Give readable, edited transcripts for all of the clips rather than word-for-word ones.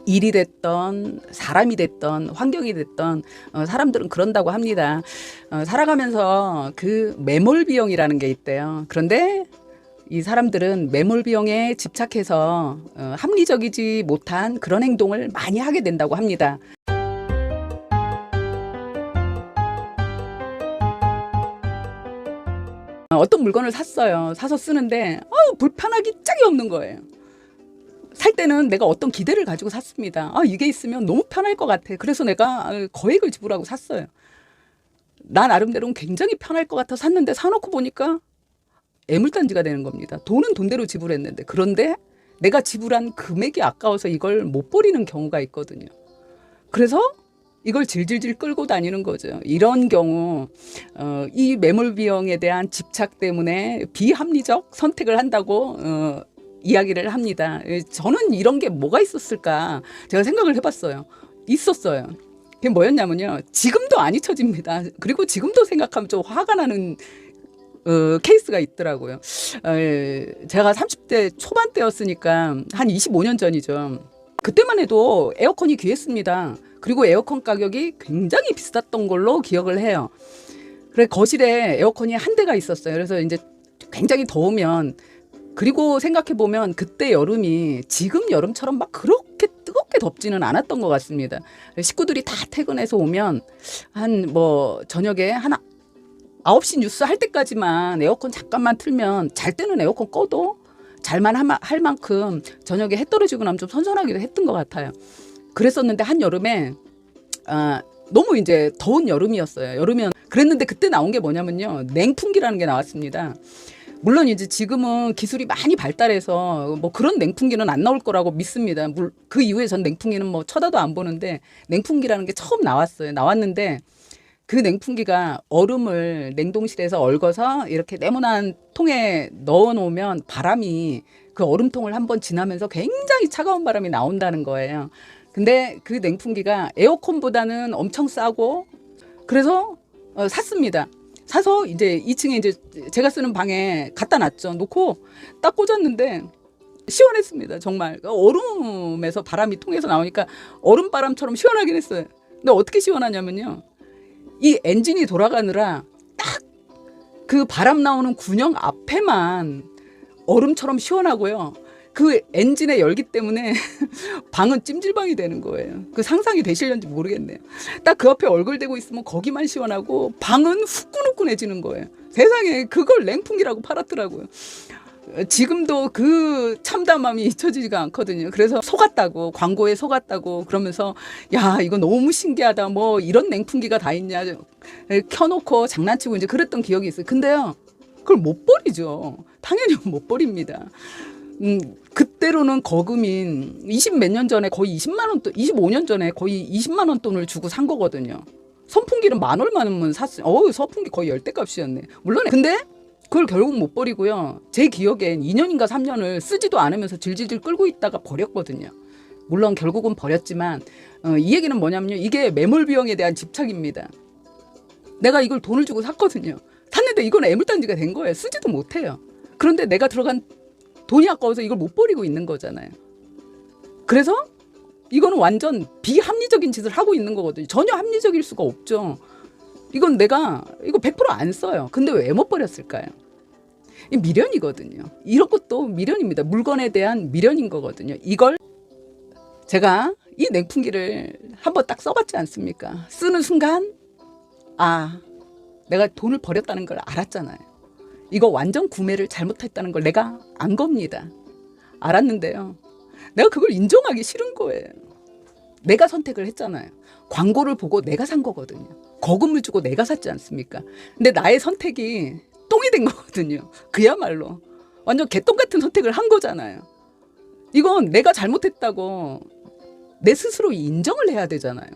일이 됐던 사람이 됐던 환경이 됐던 사람들은 그런다고 합니다. 살아가면서 그 매몰 비용이라는 게 있대요. 그런데 이 사람들은 매몰 비용에 집착해서 합리적이지 못한 그런 행동을 많이 하게 된다고 합니다. 어떤 물건을 샀어요. 사서 쓰는데 불편하기 짝이 없는 거예요. 살 때는 내가 어떤 기대를 가지고 샀습니다. 이게 있으면 너무 편할 것 같아. 그래서 내가 거액을 지불하고 샀어요. 나 나름대로는 굉장히 편할 것 같아 샀는데 사놓고 보니까 애물단지가 되는 겁니다. 돈은 돈대로 지불했는데. 그런데 내가 지불한 금액이 아까워서 이걸 못 버리는 경우가 있거든요. 그래서 이걸 질질질 끌고 다니는 거죠. 이런 경우 이 매몰 비용에 대한 집착 때문에 비합리적 선택을 한다고 이야기를 합니다. 저는 이런 게 뭐가 있었을까 제가 생각을 해봤어요. 있었어요. 그게 뭐였냐면요. 지금도 안 잊혀집니다. 그리고 지금도 생각하면 좀 화가 나는 케이스가 있더라고요. 제가 30대 초반 때였으니까 한 25년 전이죠. 그때만 해도 에어컨이 귀했습니다. 그리고 에어컨 가격이 굉장히 비쌌던 걸로 기억을 해요. 그래 거실에 에어컨이 한 대가 있었어요. 그래서 이제 굉장히 더우면 그리고 생각해 보면 그때 여름이 지금 여름처럼 막 그렇게 뜨겁게 덥지는 않았던 것 같습니다. 식구들이 다 퇴근해서 오면 한 저녁에 한 9시 뉴스 할 때까지만 에어컨 잠깐만 틀면 잘 때는 에어컨 꺼도 잘만 할 만큼 저녁에 해 떨어지고 나면 좀 선선하기도 했던 것 같아요. 그랬었는데 한 여름에 너무 이제 더운 여름이었어요. 여름이면 그랬는데 그때 나온 게 뭐냐면요. 냉풍기라는 게 나왔습니다. 물론 이제 지금은 기술이 많이 발달해서 그런 냉풍기는 안 나올 거라고 믿습니다. 그 이후에 전 냉풍기는 쳐다도 안 보는데 냉풍기라는 게 처음 나왔어요. 나왔는데 그 냉풍기가 얼음을 냉동실에서 얼궈서 이렇게 네모난 통에 넣어 놓으면 바람이 그 얼음통을 한번 지나면서 굉장히 차가운 바람이 나온다는 거예요. 근데 그 냉풍기가 에어컨보다는 엄청 싸고 그래서 샀습니다. 사서 이제 2층에 이제 제가 쓰는 방에 갖다 놨죠. 놓고 딱 꽂았는데 시원했습니다. 정말 얼음에서 바람이 통해서 나오니까 얼음바람처럼 시원하긴 했어요. 근데 어떻게 시원하냐면요. 이 엔진이 돌아가느라 딱 그 바람 나오는 군형 앞에만 얼음처럼 시원하고요. 그 엔진의 열기 때문에 방은 찜질방이 되는 거예요. 그 상상이 되실런지 모르겠네요. 딱 그 앞에 얼굴 대고 있으면 거기만 시원하고 방은 후끈후끈해지는 거예요. 세상에 그걸 냉풍기라고 팔았더라고요. 지금도 그 참담함이 잊혀지지가 않거든요. 그래서 속았다고 광고에 속았다고 그러면서 야 이거 너무 신기하다 이런 냉풍기가 다 있냐 켜놓고 장난치고 이제 그랬던 기억이 있어요. 근데요 그걸 못 버리죠. 당연히 못 버립니다. 그때로는 거금인 20 몇 년 전에 거의 20만 원 돈, 25년 전에 거의 20만 원 돈을 주고 산 거거든요. 선풍기는 만 얼마면 샀어요. 선풍기 거의 10대 값이었네. 물론 근데 그걸 결국 못 버리고요. 제 기억엔 2년인가 3년을 쓰지도 않으면서 질질질 끌고 있다가 버렸거든요. 물론 결국은 버렸지만 이 얘기는 뭐냐면요. 이게 매몰 비용에 대한 집착입니다. 내가 이걸 돈을 주고 샀거든요. 샀는데 이건 애물단지가 된 거예요. 쓰지도 못해요. 그런데 내가 들어간 돈이 아까워서 이걸 못 버리고 있는 거잖아요. 그래서 이거는 완전 비합리적인 짓을 하고 있는 거거든요. 전혀 합리적일 수가 없죠. 이건 내가 이거 100% 안 써요. 근데 왜 못 버렸을까요? 이 미련이거든요. 이런 것도 미련입니다. 물건에 대한 미련인 거거든요. 이걸 제가 이 냉풍기를 한번 딱 써봤지 않습니까? 쓰는 순간 내가 돈을 버렸다는 걸 알았잖아요. 이거 완전 구매를 잘못했다는 걸 내가 안 겁니다. 알았는데요. 내가 그걸 인정하기 싫은 거예요. 내가 선택을 했잖아요. 광고를 보고 내가 산 거거든요. 거금을 주고 내가 샀지 않습니까? 근데 나의 선택이 똥이 된 거거든요. 그야말로 완전 개똥 같은 선택을 한 거잖아요. 이건 내가 잘못했다고 내 스스로 인정을 해야 되잖아요.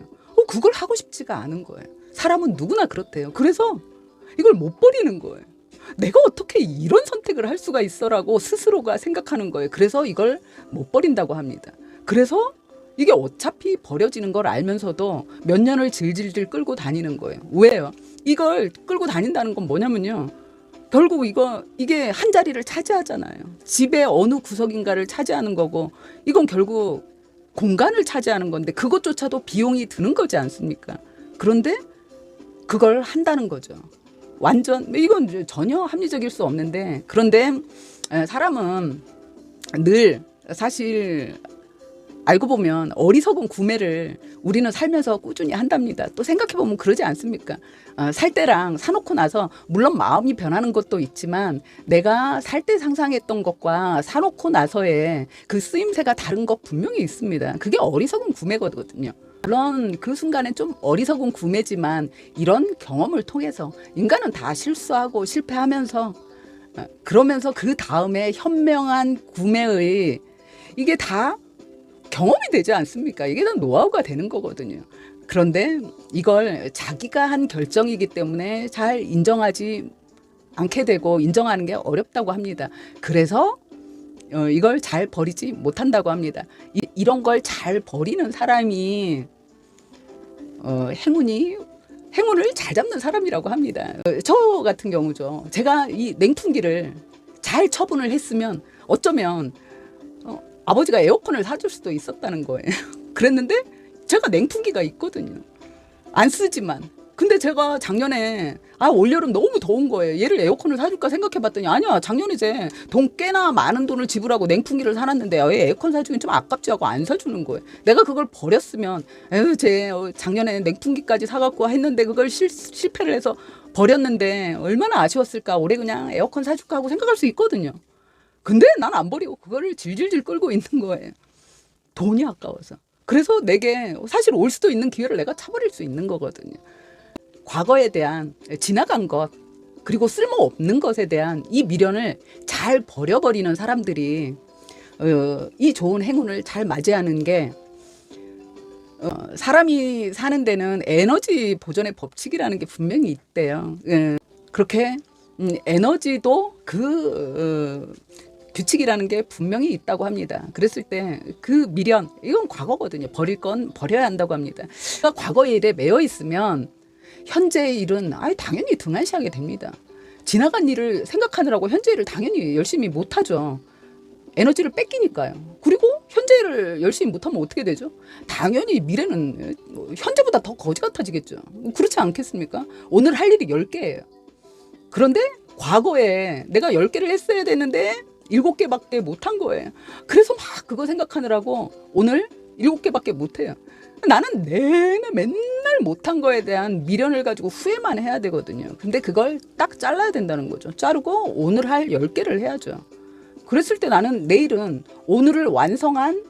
그걸 하고 싶지가 않은 거예요. 사람은 누구나 그렇대요. 그래서 이걸 못 버리는 거예요. 내가 어떻게 이런 선택을 할 수가 있어라고 스스로가 생각하는 거예요. 그래서 이걸 못 버린다고 합니다. 그래서 이게 어차피 버려지는 걸 알면서도 몇 년을 질질질 끌고 다니는 거예요. 왜요? 이걸 끌고 다닌다는 건 뭐냐면요. 결국 이게 한 자리를 차지하잖아요. 집의 어느 구석인가를 차지하는 거고 이건 결국 공간을 차지하는 건데 그것조차도 비용이 드는 거지 않습니까? 그런데 그걸 한다는 거죠. 완전 이건 전혀 합리적일 수 없는데, 그런데 사람은 늘 사실 알고 보면 어리석은 구매를 우리는 살면서 꾸준히 한답니다. 또 생각해보면 그러지 않습니까? 살 때랑 사놓고 나서 물론 마음이 변하는 것도 있지만 내가 살 때 상상했던 것과 사놓고 나서의 그 쓰임새가 다른 것 분명히 있습니다. 그게 어리석은 구매거든요. 물론 그 순간에 좀 어리석은 구매지만 이런 경험을 통해서 인간은 다 실수하고 실패하면서 그러면서 그 다음에 현명한 구매의 이게 다 경험이 되지 않습니까? 이게 다 노하우가 되는 거거든요. 그런데 이걸 자기가 한 결정이기 때문에 잘 인정하지 않게 되고 인정하는 게 어렵다고 합니다. 그래서 이걸 잘 버리지 못한다고 합니다. 이런 걸 잘 버리는 사람이 행운을 잘 잡는 사람이라고 합니다. 저 같은 경우죠. 제가 이 냉풍기를 잘 처분을 했으면 어쩌면 아버지가 에어컨을 사줄 수도 있었다는 거예요. 그랬는데 제가 냉풍기가 있거든요. 안 쓰지만. 근데 제가 작년에 올여름 너무 더운 거예요. 얘를 에어컨을 사줄까 생각해봤더니 아니야, 작년에 제 돈 꽤나 많은 돈을 지불하고 냉풍기를 사놨는데 왜 에어컨 사주긴 좀 아깝지 하고 안 사주는 거예요. 내가 그걸 버렸으면 제 작년에 냉풍기까지 사갖고 했는데 그걸 실패를 해서 버렸는데 얼마나 아쉬웠을까. 올해 그냥 에어컨 사줄까 하고 생각할 수 있거든요. 근데 난 안 버리고 그거를 질질질 끌고 있는 거예요. 돈이 아까워서. 그래서 내게 사실 올 수도 있는 기회를 내가 차버릴 수 있는 거거든요. 과거에 대한 지나간 것 그리고 쓸모없는 것에 대한 이 미련을 잘 버려버리는 사람들이 이 좋은 행운을 잘 맞이하는 게 사람이 사는 데는 에너지 보존의 법칙이라는 게 분명히 있대요. 그렇게 에너지도 규칙이라는 게 분명히 있다고 합니다. 그랬을 때 그 미련, 이건 과거거든요. 버릴 건 버려야 한다고 합니다. 그러니까 과거의 일에 매여 있으면 현재의 일은 당연히 등한시하게 됩니다. 지나간 일을 생각하느라고 현재 일을 당연히 열심히 못하죠. 에너지를 뺏기니까요. 그리고 현재 일을 열심히 못하면 어떻게 되죠? 당연히 미래는 현재보다 더 거지 같아지겠죠. 그렇지 않겠습니까? 오늘 할 일이 10개예요. 그런데 과거에 내가 10개를 했어야 되는데 7개밖에 못한 거예요. 그래서 막 그거 생각하느라고 오늘 7개밖에 못해요. 나는 내내 맨날 못한 거에 대한 미련을 가지고 후회만 해야 되거든요. 근데 그걸 딱 잘라야 된다는 거죠. 자르고 오늘 할 10개를 해야죠. 그랬을 때 나는 내일은 오늘을 완성한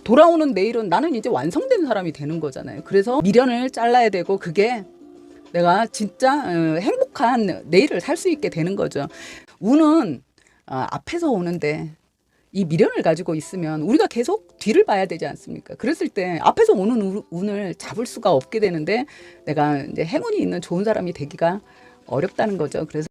돌아오는 내일은 나는 이제 완성된 사람이 되는 거잖아요. 그래서 미련을 잘라야 되고 그게 내가 진짜 행복한 내일을 살 수 있게 되는 거죠. 운은 앞에서 오는데 이 미련을 가지고 있으면 우리가 계속 뒤를 봐야 되지 않습니까? 그랬을 때 앞에서 오는 운을 잡을 수가 없게 되는데 내가 이제 행운이 있는 좋은 사람이 되기가 어렵다는 거죠. 그래서